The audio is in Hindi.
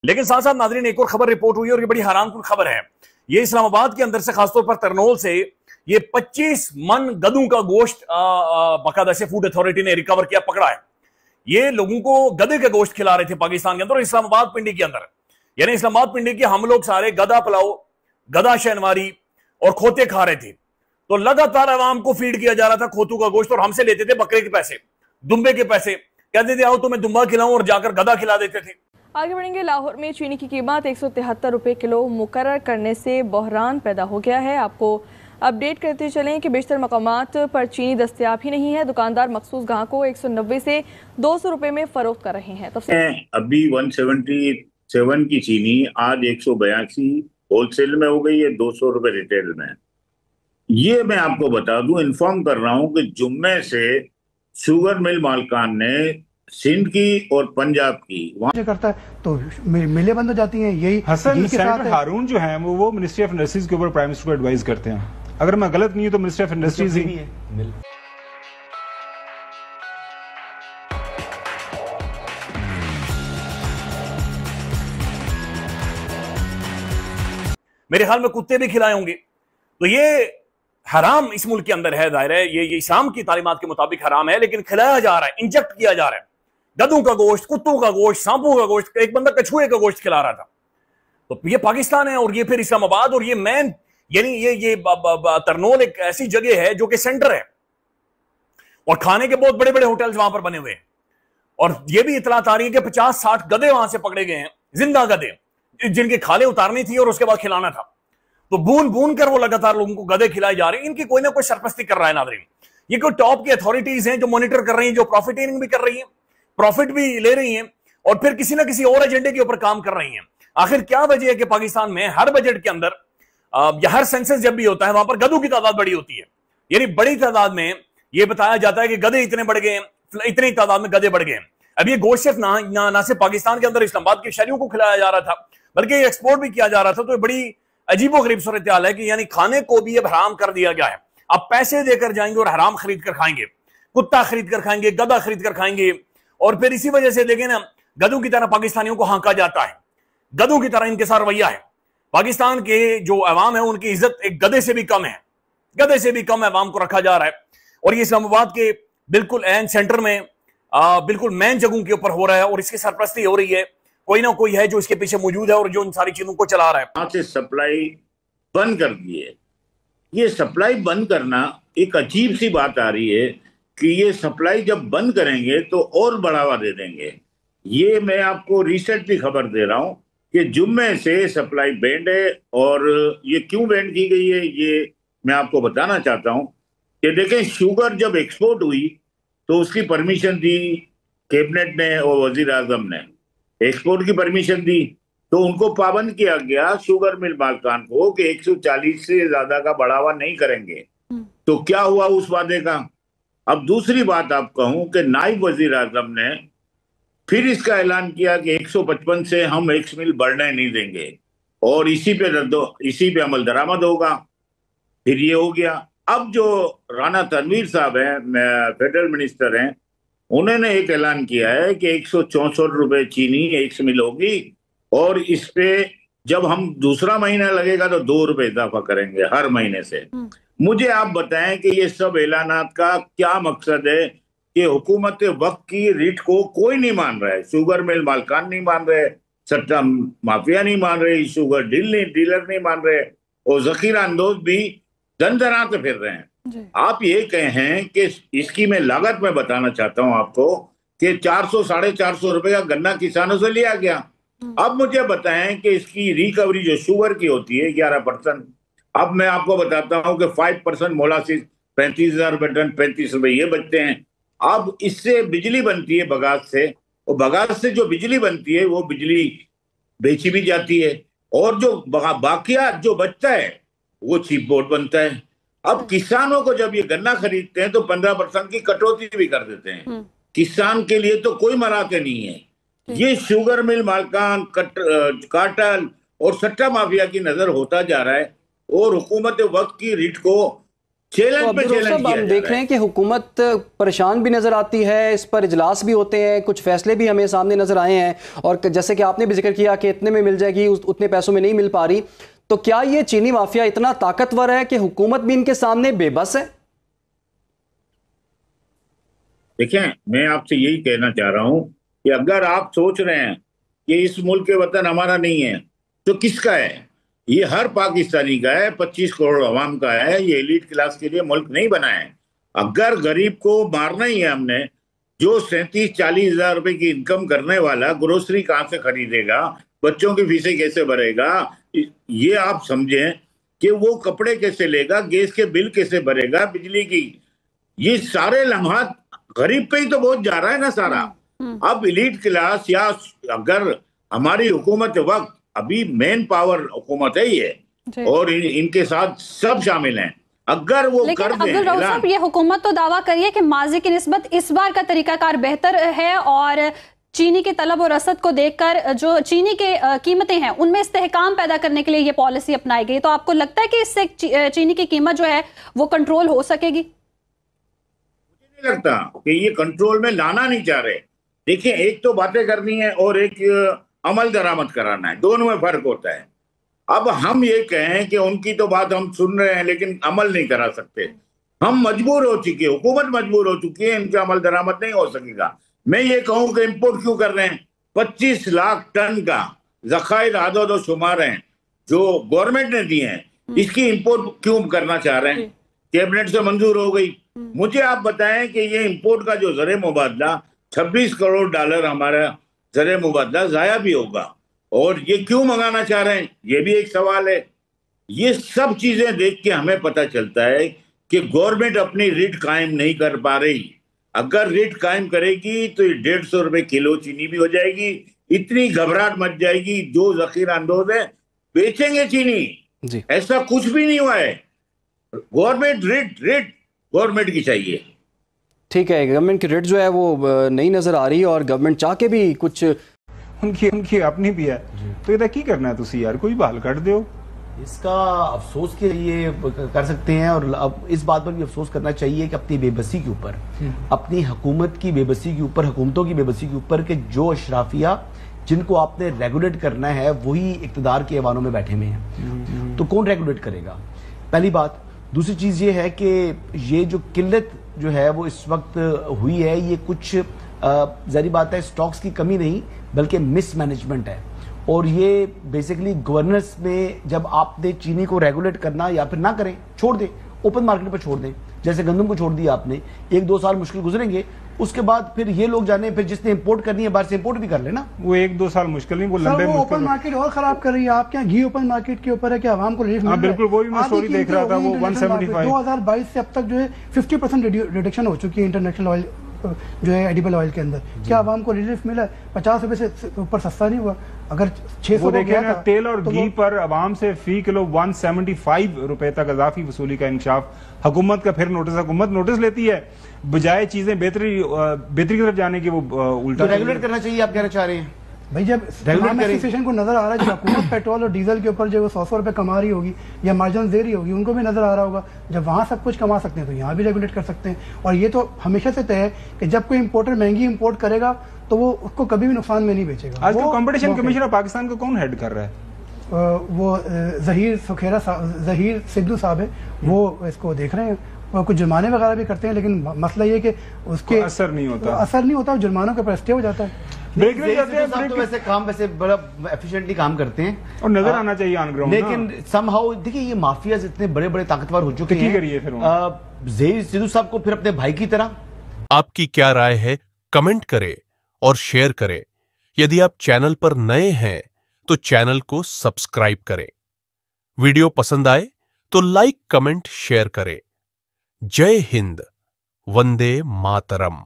लेकिन साथ साथ नाज़रीन एक और खबर रिपोर्ट हुई और ये बड़ी हैरानकुन खबर है। ये इस्लामाबाद के अंदर से, खासतौर पर तरनोल से, ये 25 मन गधों का गोश्त बाकायदा से फूड अथॉरिटी ने रिकवर किया, पकड़ा है। ये लोगों को गधे का गोश्त खिला रहे थे पाकिस्तान के अंदर और इस्लामाबाद पिंडी के अंदर। यानी इस्लामाबाद पिंडी के हम लोग सारे गधा पुलाव, गधा शहनवारी और खोते खा रहे थे। तो लगातार आवाम को फीड किया जा रहा था खोतू का गोश्त और हमसे लेते थे बकरे के पैसे, दुम्बे के पैसे, कहते थे आओ तुम्हें दुम्बा खिलाऊं, और जाकर गधा खिला देते थे। आगे बढ़ेंगे। लाहौर में चीनी की कीमत 173 रुपये किलो मुकर्रर करने से बहरान पैदा हो गया है। आपको अपडेट करते चलें कि बेशतर मकामात पर चीनी दस्तयाब ही नहीं है। दुकानदार मखसूस ग्राहकों को 190 से 200 रुपये में फरोख्त कर रहे हैं। अभी 177 की चीनी आज 182 होलसेल में हो गई है, 200 रुपये रिटेल में। ये मैं आपको बता दूं, इन्फॉर्म कर रहा हूं कि जुम्मे से शुगर मिल मालकान ने सिंध की और पंजाब की वहां करता है तो मिलें बंद हो जाती हैं। यही हसन सेनेटर हारून जो है वो मिनिस्ट्री ऑफ इंडस्ट्रीज के ऊपर प्राइम मिनिस्टर को एडवाइस करते हैं। अगर मैं गलत नहीं हूं तो मिनिस्ट्री ऑफ इंडस्ट्रीज ही है। मेरे ख्याल में कुत्ते भी खिलाए होंगे। तो ये हराम इस मुल्क के अंदर है, जाहिर है ये इस्लाम की तालीमात के मुताबिक हराम है, लेकिन खिलाया जा रहा है, इंजेक्ट किया जा रहा है। गधों का गोश्त, कुत्तों का गोश्त, सांपों का गोश्त, एक बंदा कछुए का गोश्त खिला रहा था। तो ये पाकिस्तान है और ये फिर इस्लामाबाद, और ये मैन यानी ये तरनोल एक ऐसी जगह है जो कि सेंटर है और खाने के बहुत बड़े बड़े होटल्स वहां पर बने हुए हैं। और ये भी इतलात आ रही है कि 50-60 गधे वहां से पकड़े गए हैं, जिंदा गधे, जिनकी खाले उतारनी थी और उसके बाद खिलाना था। तो बून बून कर वो लगातार लोगों को गधे खिलाए जा रहे हैं। इनकी कोई ना कोई सरपरस्ती कर रहा है नाज़रीन। ये कोई टॉप की अथॉरिटीज हैं जो मॉनिटर कर रही हैं, जो प्रॉफिटिंग भी कर रही हैं, प्रॉफिट भी ले रही हैं और फिर किसी ना किसी और एजेंडे के ऊपर काम कर रही हैं। आखिर क्या वजह है कि पाकिस्तान में हर बजट के अंदर या हर सेंसस जब भी होता है वहां पर गधों की तादाद बड़ी होती है। यानी बड़ी तादाद में यह बताया जाता है कि गधे इतने बढ़ गए, इतनी तादाद में गधे बढ़ गए। अब ये गोश्त सिर्फ ना सिर्फ पाकिस्तान के अंदर इस्लामाबाद के शहरियों को खिलाया जा रहा था, बल्कि एक्सपोर्ट भी किया जा रहा था। तो बड़ी अजीबो गरीब सूरत हाल है कि यानी खाने को भी अब हराम कर दिया गया है। अब पैसे देकर जाएंगे और हराम खरीद कर खाएंगे, कुत्ता खरीद कर खाएंगे, गधा खरीद कर खाएंगे। और फिर इसी वजह से देखें ना, गधों की तरह पाकिस्तानियों को हांका जाता है, गधों की तरह इनके साथ रवैया है। पाकिस्तान के जो अवाम है उनकी इज्जत एक गधे से भी कम है, गधे से भी कम अवाम को रखा जा रहा है। और ये इस्लामाबाद के बिल्कुल एन सेंटर में बिल्कुल मेन जगहों के ऊपर हो रहा है और इसकी सरपरस्ती हो रही है। कोई ना कोई है जो इसके पीछे मौजूद है और जो इन सारी चीजों को चला रहा है। वहां से सप्लाई बंद कर दी है। ये सप्लाई बंद करना एक अजीब सी बात आ रही है कि ये सप्लाई जब बंद करेंगे तो और बढ़ावा दे देंगे। ये मैं आपको रिसेंटली खबर दे रहा हूं कि जुम्मे से सप्लाई बैंड है। और ये क्यों बैंड की गई है ये मैं आपको बताना चाहता हूं कि देखें, शुगर जब एक्सपोर्ट हुई तो उसकी परमिशन दी कैबिनेट ने और वजीर आजम ने, एक्सपोर्ट की परमिशन दी। तो उनको पाबंद किया गया शुगर मिल मालकान को कि 140 से ज्यादा का बढ़ावा नहीं करेंगे। तो क्या हुआ उस वादे का? अब दूसरी बात आप कहूं कि नायब वजीर आजम ने फिर इसका ऐलान किया कि 155 से हम एक्स मिल बढ़ने नहीं देंगे और इसी पे अमल दरामद होगा। फिर ये हो गया। अब जो राना तनवीर साहब हैं, फेडरल मिनिस्टर हैं, उन्होंने एक ऐलान किया है कि 164 रुपए चीनी एक्स मिल होगी और इस पे जब हम दूसरा महीना लगेगा तो 2 रुपए इजाफा करेंगे हर महीने से। मुझे आप बताएं कि ये सब ऐलानात का क्या मकसद है कि हुकूमत वक्त की रीट को कोई नहीं मान रहा है। शुगर मिल मालकान नहीं मान रहे, सट्टा माफिया नहीं मान रहे, शुगर डीलर नहीं मान रहे और जखीरा अंदोज भी दन दनाते फिर रहे हैं। आप ये कहें कि इसकी मैं लागत में बताना चाहता हूं आपको कि 400-450 रुपए का गन्ना किसानों से लिया गया। अब मुझे बताएं कि इसकी रिकवरी जो शुगर की होती है 11%। अब मैं आपको बताता हूं कि 5% मोलासिस 35,000 रुपए टन, 35 रुपए ये बचते हैं। अब इससे बिजली बनती है बगास से, और बगास से जो बिजली बनती है वो बिजली बेची भी जाती है और जो बाकिया जो बचता है वो चीप बोर्ड बनता है। अब किसानों को जब ये गन्ना खरीदते हैं तो 15% की कटौती भी कर देते हैं। किसान के लिए तो कोई मराते नहीं है। ये शुगर मिल मालकान, कार्टेल और सट्टा माफिया की नजर होता जा रहा है और हुकूमत वक्त की रीट को चैलेंज तो पे अब्दुल चैलेंज साहब, किया हम जा देख रहा रहे है। हैं कि हुकूमत परेशान भी नजर आती है, इस पर इजलास भी होते हैं, कुछ फैसले भी हमें सामने नजर आए हैं, और जैसे कि आपने भी जिक्र किया कि इतने में मिल जाएगी, उतने पैसों में नहीं मिल पा रही। तो क्या ये चीनी माफिया इतना ताकतवर है कि हुकूमत भी इनके सामने बेबस है? देखें, मैं आपसे यही कहना चाह रहा हूं कि अगर आप सोच रहे हैं कि इस मुल्क के वतन हमारा नहीं है, तो किसका है? ये हर पाकिस्तानी का है, 25 करोड़ अवाम का है। ये एलीट क्लास के लिए मुल्क नहीं बना है। अगर गरीब को मारना ही है हमने, जो 37-40 हजार रुपए की इनकम करने वाला ग्रोसरी कहां से खरीदेगा, बच्चों की फीसें कैसे भरेगा, ये आप समझें कि वो कपड़े कैसे लेगा, गैस के बिल कैसे भरेगा, बिजली की, ये सारे लम्हात गरीब पे ही तो बहुत जा रहा है ना सारा। अब एलीट क्लास या अगर हमारी हुकूमत वक्त, अभी मेन पावर हुकूमत है ये, और इनके साथ सब शामिल हैं, अगर वो लेकिन कर दें अब्दुल रऊफ साहब, ये हुकूमत तो दावा करिए कि माजी की निस्बत इस बार का तरीकाकार बेहतर है, और चीनी की तलब और रसद को देखकर जो चीनी के कीमतें हैं उनमें इस्तेहकाम पैदा करने के लिए ये पॉलिसी अपनाई गई, तो आपको लगता है कि इससे चीनी की कीमत जो है वो कंट्रोल हो सकेगी? मुझे नहीं लगता कि ये कंट्रोल में लाना नहीं चाह रहे। देखिए, एक तो बातें करनी है और एक अमल दरामद कराना है, दोनों में फर्क होता है। अब हम ये कहें कि उनकी तो बात हम सुन रहे हैं लेकिन अमल नहीं करा सकते, हम मजबूर हो चुके, हुकूमत मजबूर हो चुकी है, इनका अमल दरामद नहीं हो सकेगा। मैं ये कहूं कि इंपोर्ट क्यों कर रहे हैं? 25 लाख टन का जखायर आदद और शुमार हैं जो गवर्नमेंट ने दिए हैं, इसकी इंपोर्ट क्यों करना चाह रहे हैं? कैबिनेट से मंजूर हो गई। मुझे आप बताएं कि ये इंपोर्ट का जो ज़र मुबादला 26 करोड़ डॉलर हमारा ज़र मुबादला जाया भी होगा, और ये क्यों मंगाना चाह रहे हैं, ये भी एक सवाल है। ये सब चीजें देख के हमें पता चलता है कि गवर्नमेंट अपनी रिट कायम नहीं कर पा रही। अगर रिट कायम करेगी तो 150 रुपए किलो चीनी भी हो जाएगी, इतनी घबराहट मच जाएगी, जो जखीरा अंदोज है बेचेंगे चीनी जी। ऐसा कुछ भी नहीं हुआ है। गवर्नमेंट रिट गवर्नमेंट की चाहिए। ठीक है, गवर्नमेंट की रेट जो है वो नहीं नजर आ रही, और गवर्नमेंट चाह के भी कुछ उनकी अपनी भी है, तो ये की करना है तुसी यार, कोई बहाल कर दो। इसका अफसोस के लिए कर सकते हैं, और अब इस बात पर भी अफसोस करना चाहिए कि अपनी बेबसी के ऊपर, अपनी हुकूमत की बेबसी के ऊपर, हुकूमतों की बेबसी के ऊपर, कि जो अशराफिया जिनको आपने रेगुलेट करना है वही इक्तदार के ऐवानों में बैठे हुए हैं, तो कौन रेगुलेट करेगा? पहली बात। दूसरी चीज ये है कि ये जो किल्लत जो है वो इस वक्त हुई है, ये कुछ ज़ाहिर बात है स्टॉक्स की कमी नहीं बल्कि मिसमैनेजमेंट है, और ये बेसिकली गवर्नेंस में जब आपने चीनी को रेगुलेट करना या फिर ना करें, छोड़ दें, ओपन मार्केट पर छोड़ दें, जैसे गंदम को छोड़ दिया आपने, 1-2 साल मुश्किल गुजरेंगे, उसके बाद फिर ये लोग जाने, फिर जिसने इंपोर्ट करनी है बाहर से इंपोर्ट भी कर लेना। वो 1-2 साल मुश्किल नहीं, वो लंबे वो ओपन मार्केट और खराब कर रही है। आप क्या घी ओपन मार्केट के ऊपर है कि आवाम को रिलीफ मिल रहा है? बिल्कुल, वो भी मैं स्टोरी देख रहा था, वो 175 2022 से अब तक जो है 50% रिडक्शन हो चुकी है इंटरनेशनल ऑयल जो है एडिबल ऑयल के अंदर। क्या आवाम को रिलीफ मिला? 50 रुपए से ऊपर सस्ता नहीं हुआ। अगर 600 देखे ना, तेल और घी पर आवाम से फी किलो 175 रुपए तक इजाफी वसूली का इंकशाफ हुकूमत का फिर नोटिस। हुकूमत नोटिस लेती है, बजाय चीजें बेहतरी की तरफ जाने की वो उल्टा रेगुलेट करना चाहिए। आप कहना चाह रहे हैं भाई, जब एसोसिएशन को नजर आ रहा है, जब हुकूमत पेट्रोल और डीजल के ऊपर जो 100 रुपए कमा रही होगी या मार्जिन दे रही होगी, उनको भी नजर आ रहा होगा, जब वहां सब कुछ कमा सकते हैं तो यहाँ भी रेगुलेट कर सकते हैं। और ये तो हमेशा से तय है कि जब कोई इंपोर्टर महंगी इंपोर्ट करेगा तो वो उसको कभी भी नुकसान में नहीं बेचेगा। आज तो कंपटीशन कमीशन ऑफ पाकिस्तान को कौन हेड कर रहा है? वो जहीर सिद्धू साहब है, वो इसको देख रहे हैं। कुछ जुर्माने वगैरह भी करते हैं, लेकिन मसला ये कि उसके असर नहीं होता, जुर्मानों के ऊपर स्टे हो जाता है। तो वैसे काम वैसे बड़ा एफिशिएंटली काम करते हैं और नजर आना चाहिए ऑन ग्राउंड। लेकिन समहाउ देखिए ये माफियाज इतने बड़े बड़े ताकतवर हो चुके हैं। जहीर सिद्धू साहब को फिर अपने भाई की तरह। आपकी क्या राय है, कमेंट करें और शेयर करें। यदि आप चैनल पर नए हैं तो चैनल को सब्सक्राइब करें। वीडियो पसंद आए तो लाइक, कमेंट, शेयर करें। जय हिंद, वंदे मातरम।